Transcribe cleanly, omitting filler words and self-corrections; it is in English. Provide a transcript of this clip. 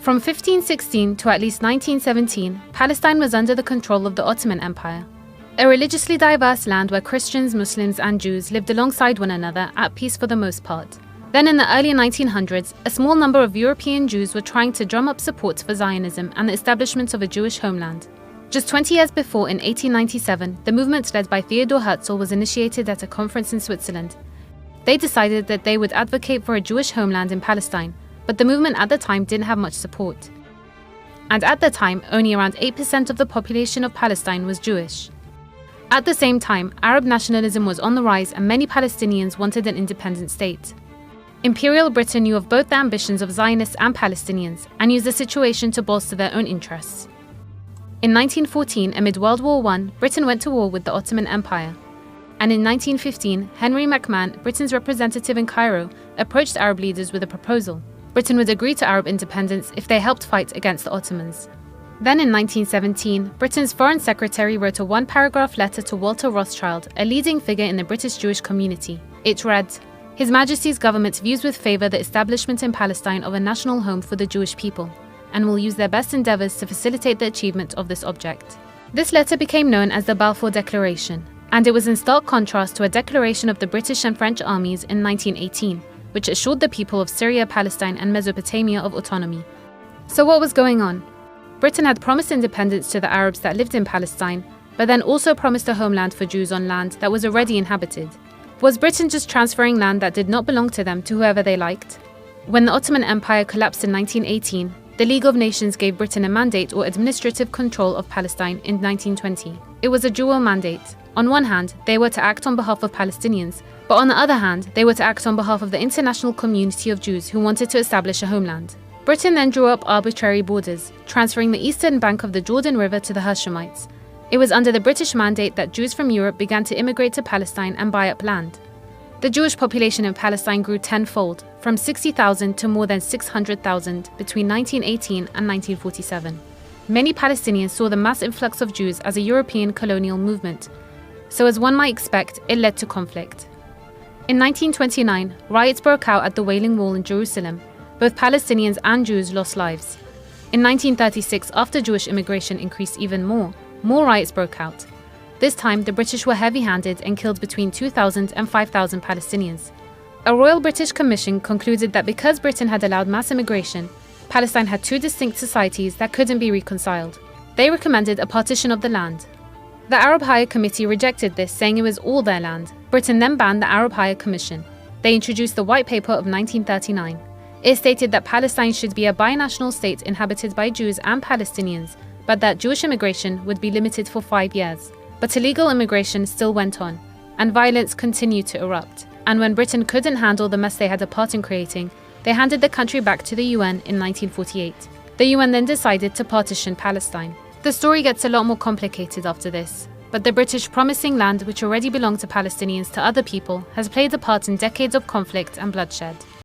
From 1516 to at least 1917, Palestine was under the control of the Ottoman Empire, a religiously diverse land where Christians, Muslims, and Jews lived alongside one another at peace for the most part. Then in the early 1900s, a small number of European Jews were trying to drum up support for Zionism and the establishment of a Jewish homeland. Just 20 years before, in 1897, the movement led by Theodor Herzl was initiated at a conference in Switzerland. They decided that they would advocate for a Jewish homeland in Palestine, but the movement at the time didn't have much support. And at the time, only around 8% of the population of Palestine was Jewish. At the same time, Arab nationalism was on the rise and many Palestinians wanted an independent state. Imperial Britain knew of both the ambitions of Zionists and Palestinians and used the situation to bolster their own interests. In 1914, amid World War I, Britain went to war with the Ottoman Empire. And in 1915, Henry McMahon, Britain's representative in Cairo, approached Arab leaders with a proposal. Britain would agree to Arab independence if they helped fight against the Ottomans. Then in 1917, Britain's Foreign Secretary wrote a one-paragraph letter to Walter Rothschild, a leading figure in the British Jewish community. It read, "His Majesty's government views with favour the establishment in Palestine of a national home for the Jewish people, and will use their best endeavours to facilitate the achievement of this object." This letter became known as the Balfour Declaration, and it was in stark contrast to a declaration of the British and French armies in 1918, which assured the people of Syria, Palestine, and Mesopotamia of autonomy. So what was going on? Britain had promised independence to the Arabs that lived in Palestine, but then also promised a homeland for Jews on land that was already inhabited. Was Britain just transferring land that did not belong to them to whoever they liked? When the Ottoman Empire collapsed in 1918, the League of Nations gave Britain a mandate or administrative control of Palestine in 1920. It was a dual mandate. On one hand, they were to act on behalf of Palestinians, but on the other hand, they were to act on behalf of the international community of Jews who wanted to establish a homeland. Britain then drew up arbitrary borders, transferring the eastern bank of the Jordan River to the Hashemites. It was under the British mandate that Jews from Europe began to immigrate to Palestine and buy up land. The Jewish population in Palestine grew tenfold, from 60,000 to more than 600,000 between 1918 and 1947. Many Palestinians saw the mass influx of Jews as a European colonial movement, so as one might expect, it led to conflict. In 1929, riots broke out at the Wailing Wall in Jerusalem. Both Palestinians and Jews lost lives. In 1936, after Jewish immigration increased even more riots broke out. This time, the British were heavy-handed and killed between 2,000 and 5,000 Palestinians. A Royal British Commission concluded that because Britain had allowed mass immigration, Palestine had two distinct societies that couldn't be reconciled. They recommended a partition of the land. The Arab Higher Committee rejected this, saying it was all their land. Britain then banned the Arab Higher Commission. They introduced the White Paper of 1939. It stated that Palestine should be a binational state inhabited by Jews and Palestinians, but that Jewish immigration would be limited for 5 years. But illegal immigration still went on, and violence continued to erupt. And when Britain couldn't handle the mess they had a part in creating, they handed the country back to the UN in 1948. The UN then decided to partition Palestine. The story gets a lot more complicated after this, but the British promising land which already belonged to Palestinians to other people has played a part in decades of conflict and bloodshed.